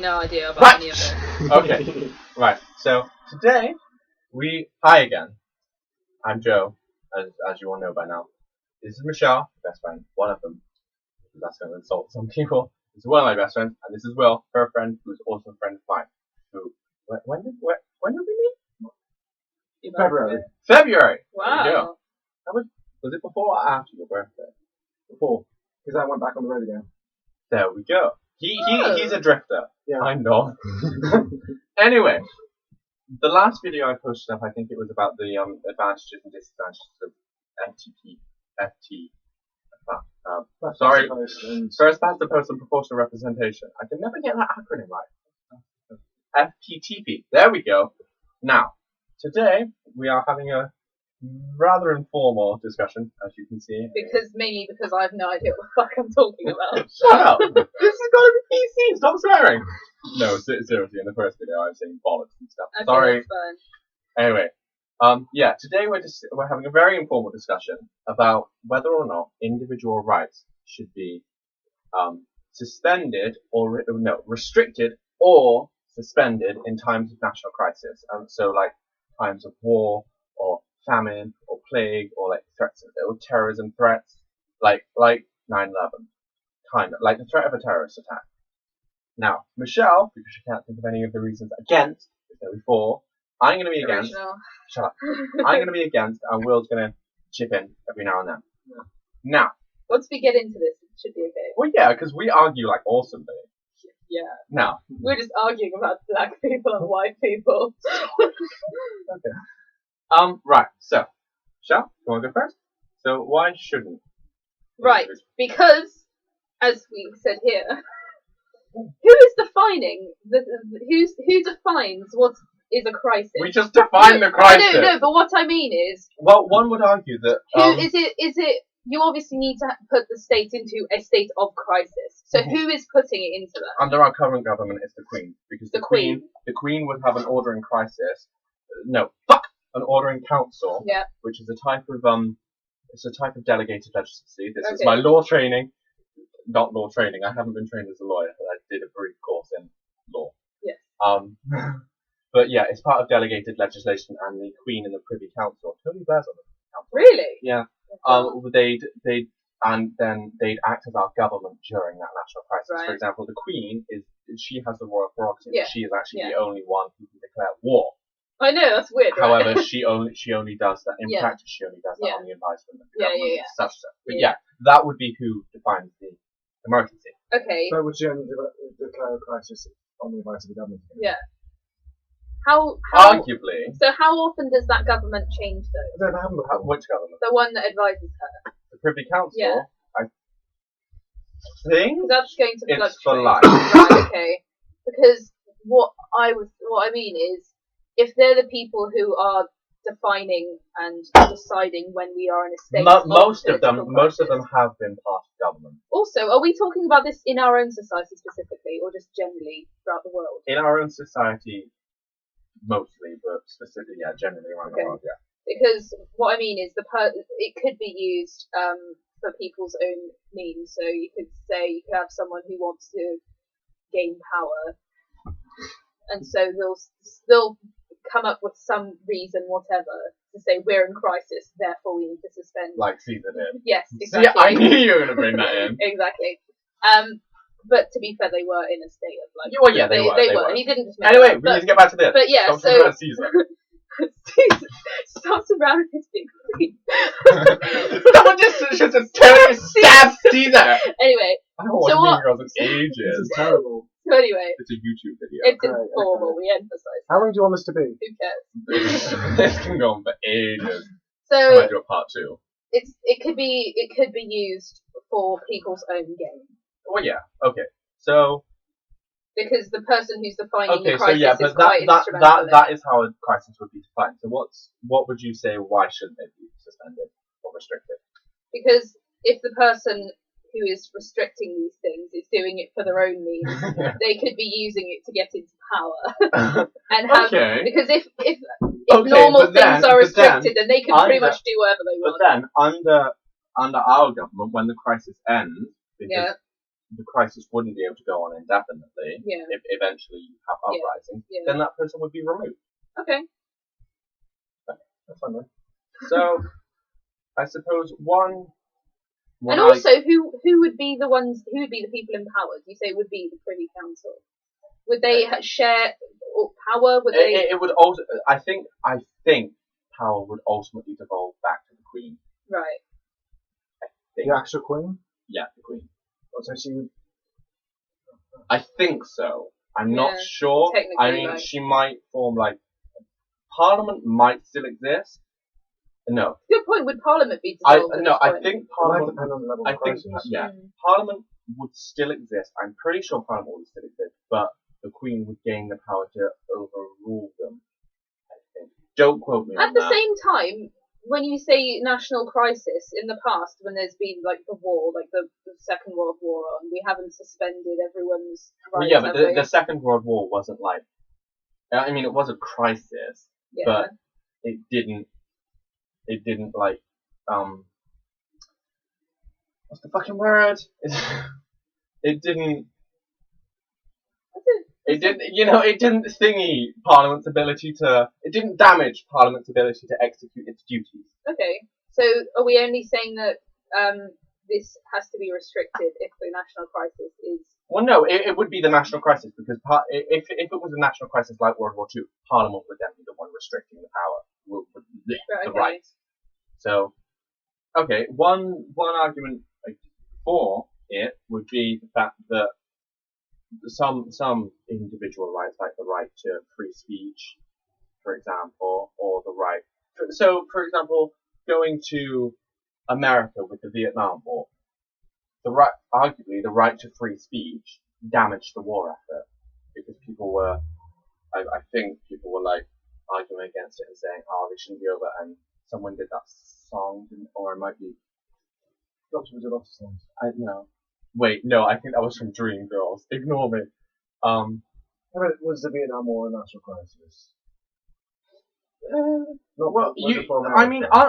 no idea about any of this. Okay, right. So today hi again. I'm Joe, as you all know by now. This is Michelle, best friend, one of them. That's going to insult some people. This is one of my best friends, and this is Will, her friend, who's also a friend of mine. Who? When did we meet? February. Wow. There you go. Was it before or after your birthday? Before, because I went back on the road again. There we go. He's a drifter. Yeah. I'm not. Anyway, the last video I posted up, I think it was about the advantages and disadvantages of sorry, first past the post and proportional representation. I can never get that acronym right. FPTP. There we go. Now, today we are having a rather informal discussion, as you can see. Mainly because I have no idea what the fuck I'm talking about. Shut up! This is going to be PC. Stop swearing. No, seriously. In the first video, I was saying bollocks and stuff. Okay, Sorry. that's fine. Anyway, today we're having a very informal discussion about whether or not individual rights should be restricted or suspended in times of national crisis. So, like times of war or famine or plague or like threats or terrorism threats, like 9/11, kind of like the threat of a terrorist attack. Now, Michelle, because she can't think of any of the reasons against, there's going to be four. I'm going to be against. Shut up. I'm going to be against, and Will's going to chip in every now and then. Yeah. Now, once we get into this, it should be okay. Well, yeah, because we argue like awesomely. Yeah. Now, we're just arguing about black people and white people. Okay. Right. So, Michelle, you want to go first? So, why shouldn't? Right, because as we said here, who is defining who defines what is a crisis? We just define the crisis. No, but what I mean is, well, one would argue that is it? You obviously need to put the state into a state of crisis. So who is putting it into that? Under our current government, it's the Queen, because the Queen would have an ordering crisis. An ordering council. Yeah. Which is a type of delegated legislacy. This is my law training. Not law training. I haven't been trained as a lawyer, but I did a brief course in law. Yes. But yeah, it's part of delegated legislation, and the Queen and the Privy Council. Tony Blair's on the Privy Council. Really? Yeah. They'd act as our government during that national crisis. Right. For example, the Queen she has the royal prerogative. Yeah. She is actually the only one who can declare war. I know, that's weird. However, right? she only does that in practice. She only does that on the advisement of the government. Such stuff. But that would be who defines the emergency. Okay. So would she only declare a crisis on the advice of the government? Yeah. How arguably. So how often does that government change though? Which government? The one that advises her. The Privy Council. Yeah. I think that's going to it's for life. Right. Okay. Because what I mean is, if they're the people who are defining and deciding when we are in a state most of them have been part of government. Also, are we talking about this in our own society specifically, or just generally throughout the world? In our own society, mostly, but specifically, generally around the world, yeah. Because what I mean is, it could be used for people's own means. So you could have someone who wants to gain power, and so they'll come up with some reason, whatever, to say we're in crisis, therefore we need to suspend. Like Caesar did. Yes, exactly. Yeah, I knew you were going to bring that in. Exactly. But to be fair, they were in a state of like. Well, yeah, they were. He didn't just. Anyway, we need to get back to this. But yeah, Stop Caesar. Stop surrounding his big queen. Someone just totally stabbed Caesar. Anyway. I don't want to girls in ages. This is terrible. So anyway. It's a YouTube video. It's informal, we emphasise. How long do you want this to be? Who cares? This can go on for ages. So I might do a part 2. It could be used for people's own gain. Well, yeah. Okay. So. Because the person who's defining the crisis is quite instrumental. That is how a crisis would be defined. So what would you say? Why shouldn't it be suspended or restricted? Because if the person who is restricting these things is doing it for their own means, they could be using it to get into power. And have because if normal things are restricted, then they can pretty much do whatever they want. But then under our government, when the crisis ends, because the crisis wouldn't be able to go on indefinitely, Yeah. if eventually you have uprising, Yeah. then that person would be removed. Okay. That's fine then. So, I suppose one And also, who would be the ones? Who would be the people in power? You say would be the Privy Council. Would they share power? Would they? It would also. I think power would ultimately devolve back to the Queen. Right. The actual Queen? Yeah, the Queen. So she would. I think so. I'm Yeah, not sure. technically, I mean, right. she might form Parliament might still exist. No, Good point. Would Parliament be dissolved? I think It might Parliament. depend on the level I of think crisis. Parliament would still exist. I'm pretty sure Parliament would still exist, but the Queen would gain the power to overrule them. I think. Don't quote me on At the that. same time, when you say national crisis, in the past, when there's been the war, the Second World War on, we haven't suspended everyone's rights. Well, yeah, but the Second World War wasn't I mean, it was a crisis, but it didn't what's the fucking word? It didn't it didn't damage Parliament's ability to execute its duties. Okay, so are we only saying that this has to be restricted if the national crisis is? Well, no, it would be the national crisis because if it was a national crisis like World War II, Parliament would then be the one restricting the power, the rights. So, okay, one argument for it would be the fact that some individual rights, like the right to free speech, for example, or the right. So, for example, going to America with the Vietnam War, arguably the right to free speech damaged the war effort because people were, I think people were arguing against it and saying, oh, they shouldn't be over, and someone did that song, or it might be. Doctor did lots of songs. I don't know. Wait, no, I think that was from Dreamgirls. Ignore me. Was the Vietnam War a national crisis?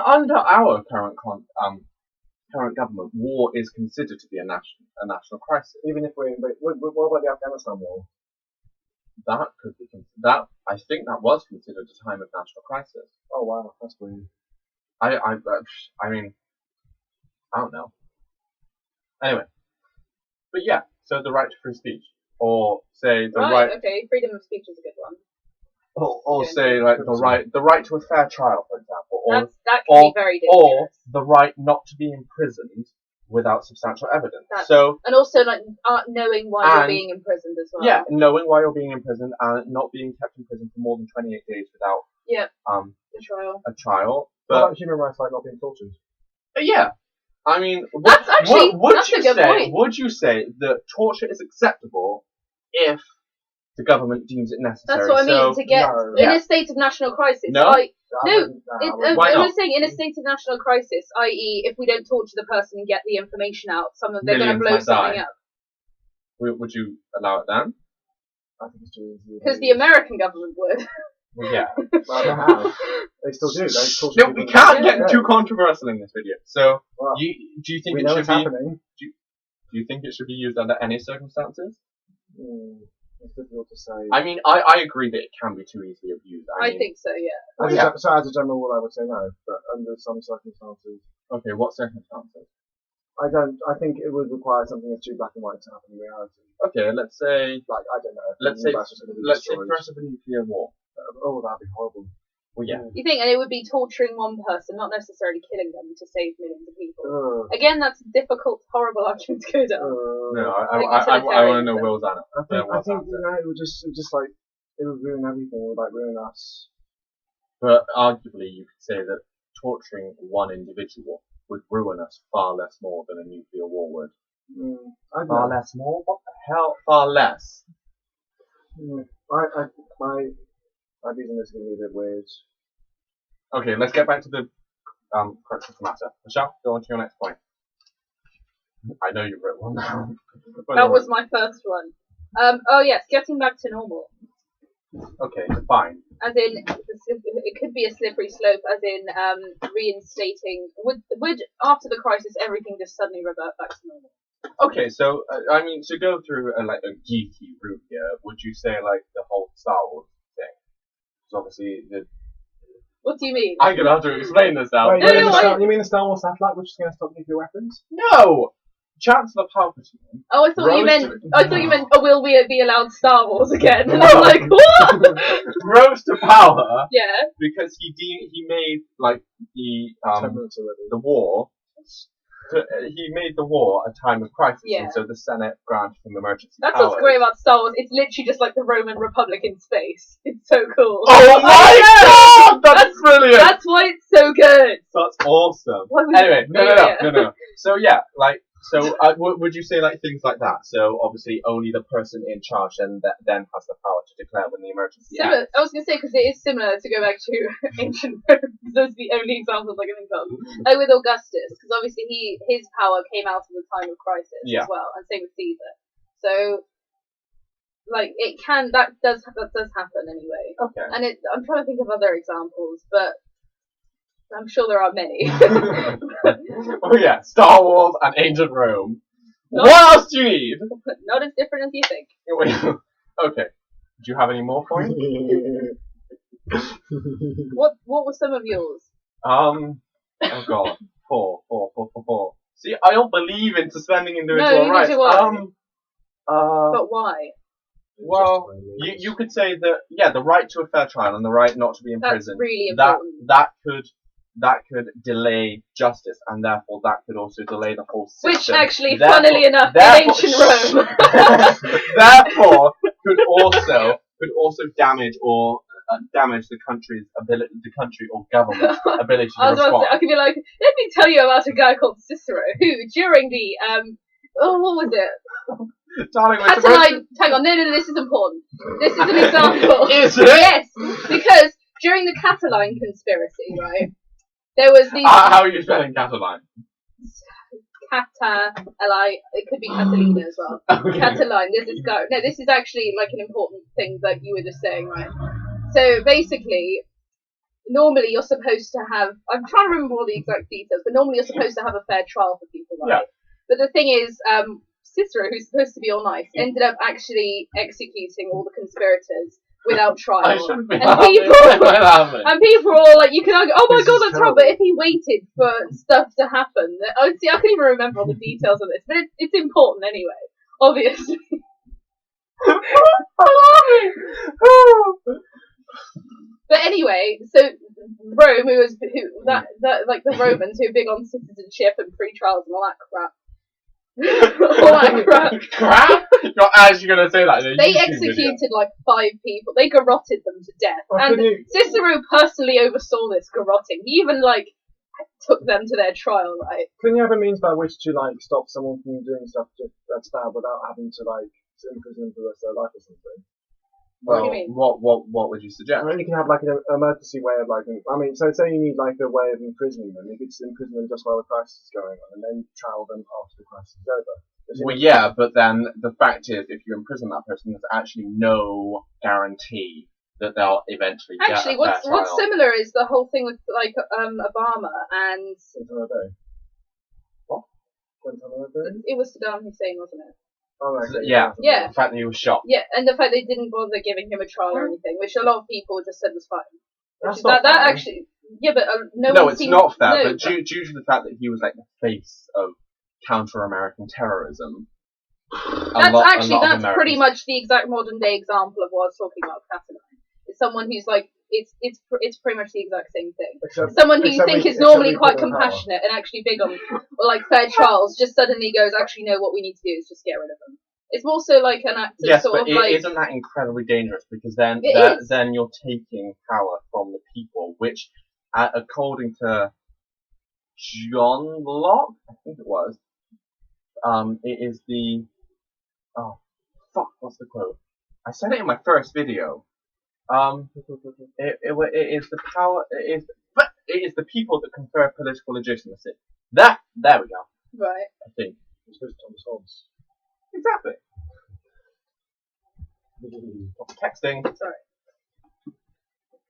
Under our current government, war is considered to be a national crisis. Even if what about the Afghanistan War? That could be that. I think that was considered a time of national crisis. Oh wow, that's weird. I mean, I don't know. Anyway, but yeah, so the right to free speech, or say the right. Okay, freedom of speech is a good one. Or say the right to a fair trial, for example, that can be very dangerous. Or the right not to be imprisoned without substantial evidence. And also knowing why you're being imprisoned as well. Yeah, knowing why you're being imprisoned and not being kept in prison for more than 28 days without a trial. But what about human rights, like not being tortured? Yeah. I mean, that's a good point. Would you say that torture is acceptable if the government deems it necessary? That's what I mean. To get in a state of national crisis. I'm saying in a state of national crisis, i.e., if we don't torture the person and get the information out, they're going to blow something up. Would you allow it then? I think it's too easy. Because the American government would. Well, yeah. They still do. No, we can't get too controversial in this video. So, do you think it should be? Happening. Do you think it should be used under any circumstances? It's difficult to say. I mean, I agree that it can be too easily abused. I think so, yeah. So as a general rule, I would say no, but under some circumstances. Okay, what circumstances? I think it would require something that's too black and white to happen in reality. Okay, let's say. I don't know. Let's say threat of a nuclear war. Oh, that'd be horrible. Well, yeah. You think, and it would be torturing one person, not necessarily killing them to save millions of people. Again, that's a difficult, horrible argument to go down. No, I want to know Will's answer. I think it would just it would ruin everything. It would ruin us. But arguably, you could say that torturing one individual would ruin us far less more than a nuclear war would. Far less more? What the hell? Far less. My reason is going to be a bit weird. Okay, let's get back to the crux of the matter. Michelle, go on to your next point. I know you've written one down. That was my first one. Yes, getting back to normal. Okay, fine. As in, it could be a slippery slope, as in reinstating. Would after the crisis everything just suddenly revert back to normal? Okay, so I mean, to go through like a geeky route here, would you say like the whole Star Wars thing? Because obviously, What do you mean? I'm gonna have to explain this now. Wait, No, no, you mean the Star Wars satellite, which is going to stop nuclear weapons? No, Chancellor Palpatine. Oh, I thought you Rose meant. to- I thought you meant. Oh, will we be allowed Star Wars again? And No. I'm like, what? Rose to power Yeah. because he made like 10 minutes already. the war. He made the war a time of crisis, Yeah. and so the Senate granted him emergency That's powers. what's great about Star Wars. It's literally just like the Roman Republic in space. It's so cool. Oh my god! That's brilliant! That's why it's so good. That's awesome. Why would Anyway, you- no. So yeah, like, would you say like things like that? So obviously, only the person in charge then has the power to declare when the emergency Similar. ends. I was gonna say because it is similar to go back to ancient Rome. Those are the only examples I can think of. Like with Augustus, because obviously his power came out of the time of crisis Yeah. as well, and same with Caesar. So, like that does happen anyway. Okay. And I'm trying to think of other examples, but I'm sure there are many. Oh yeah, Star Wars and ancient Rome. Not- What else do you need? Not as different as you think. Okay. Do you have any more points? What were some of yours? Oh god. Four. See, I don't believe in suspending individual neither rights. do I. But But why? well, you could say that the right to a fair trial and the right not to be That's imprisoned. really important. That could delay justice, and therefore that could also delay the whole system. Which actually, Therefore- funnily enough, in therefore- ancient Rome. Therefore, could also damage the country or government's ability to I was about to respond. say, I could be like, let me tell you about a guy called Cicero, who during the what was it? Darling, we're supposed to- Catiline. Hang on, no, this is important. This is an example. Is it? Yes, because during the Catiline conspiracy, right, there was these How are you spelling Catalan? it could be Catalina as well. Okay. Catiline, there's this guy. No, this is actually like an important thing that you were just saying, right? So basically, normally you're supposed to have. I'm trying to remember all the exact details, but normally you're supposed to have a fair trial for people, right? Yeah. But the thing is, Cicero, who's supposed to be all nice, ended up actually executing all the conspirators without trial. I shouldn't be And laughing. people- Why am I laughing? And people are all like, you can argue, oh my This god, is that's wrong. terrible. But if he waited for stuff to happen, I can't even remember all the details of this, but it's important anyway, obviously. But anyway, so Rome, like the Romans who are big on citizenship and free trials and all that crap. all that crap. Crap? You're actually going to say that in a They YouTube video. executed like 5 people. They garroted them to death. Oh, And could you- Cicero personally oversaw this garroting. He even like took them to their trial, right? Couldn't you have a means by which to like stop someone from doing stuff that's bad without having to like imprison them for the rest of their life or something? What do Well, you mean? what would you suggest? I mean, you can have like an emergency way of like. I mean, so say you need like a way of imprisoning them. You could just imprison them just while the crisis is going on, and then trial them after the crisis is over. Well, yeah, but then the fact is, if you imprison that person, there's actually no guarantee that they'll eventually Actually, get a fair what's trial. similar is the whole thing with like Obama and Guantanamo Bay. What? Guantanamo Bay? it was Saddam Hussein, wasn't it? Oh, okay. Yeah. Yeah. The fact that he was shot. Yeah, and the fact they didn't bother giving him a trial or anything, which a lot of people just said was fine. That's That not fair. actually, yeah, but no No, one it's seemed, not fair, no, but due to the fact that he was like the face of counter-American terrorism. That's pretty much the exact modern day example of what I was talking about. Catalan. It's someone who's like it's pretty much the exact same thing. Except, Someone who you except think we- is normally except we quite put them in power. compassionate and actually big on or like fair trials just suddenly goes, actually no, what we need to do is just get rid of them. It's more so like an act of Yes, sort but of like isn't that incredibly dangerous? Because then It is. then you're taking power from the people, which, according to John Locke, I think it was, it is the what's the quote? I said it in my first video. It is the power. It is the people that confer political legitimacy. There we go. right. I think It's just Thomas Hobbes. exactly. Texting. Sorry.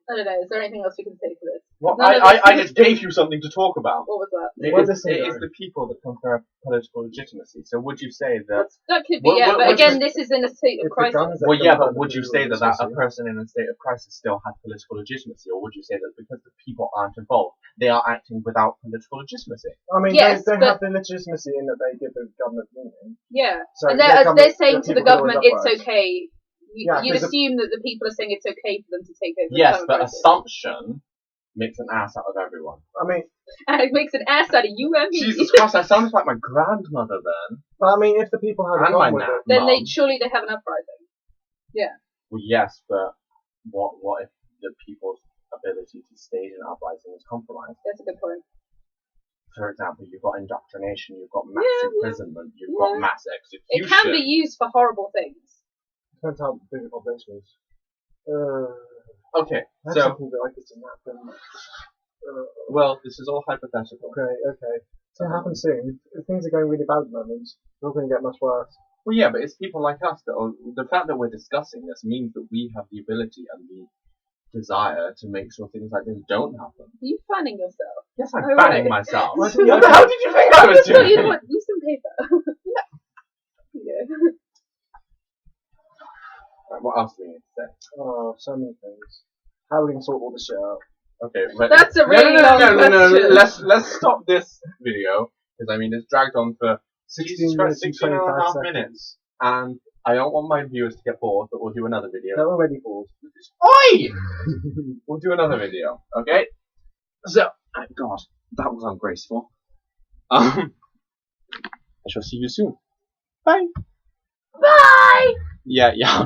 I don't know. Is there anything else we can say for this? Well, None of I this- just gave you something to talk about. What was that? What It does it is go? the people that confer political legitimacy. So would you say that? That could be, What- yeah. what- But what again, does- this is in a state of It's the crisis. guns that Well, yeah, confer but the would you political say that a legitimacy. person in a state of crisis still has political legitimacy, or would you say that because the people aren't involved, they are acting without political legitimacy? I mean, Yes, they but- have the legitimacy in that they give the government meaning. Yeah. So And the they're government- saying the to the people can always government, it's uprise. okay. Yeah, You'd 'cause the- assume that the people are saying it's okay for them to take over. Yes, the but crisis. assumption makes an ass out of everyone. I mean, And it makes an ass out of you and me. Jesus Christ, I sounded like my grandmother then. but I mean, if the people have a And my problem with nan. it, Then Mum. surely they have an uprising. Well, yes, but what if the people's ability to stage an uprising is compromised? That's a good point. For example, you've got indoctrination, you've got mass Yeah, imprisonment, you've yeah. got mass execution. It can be used for horrible things. depends how big the population is. Okay, That's so, something that like this to happen. well, this is all hypothetical. Okay. So it happens soon. If things are going really bad at the moment, it's not going to get much worse. Well, yeah, but it's people like us that are, the fact that we're discussing this means that we have the ability and the desire to make sure things like this don't happen. Are you fanning yourself? Yes, I'm Oh, fanning right. myself. Why What didn't you the hell did you think I was I thought you'd doing? want use some paper. Yeah. Right, what else do we need to say? Oh, so many things. How are we going to sort all this shit out? Okay, but That's a really long question. Let's stop this video because I mean it's dragged on for 16 minutes and 16 and a 25 half seconds. minutes, and I don't want my viewers to get bored, but we'll do another video. They're already bored. Oi! We'll do another video, okay? So, oh God, that was ungraceful. I shall see you soon. Bye. Bye! Yeah.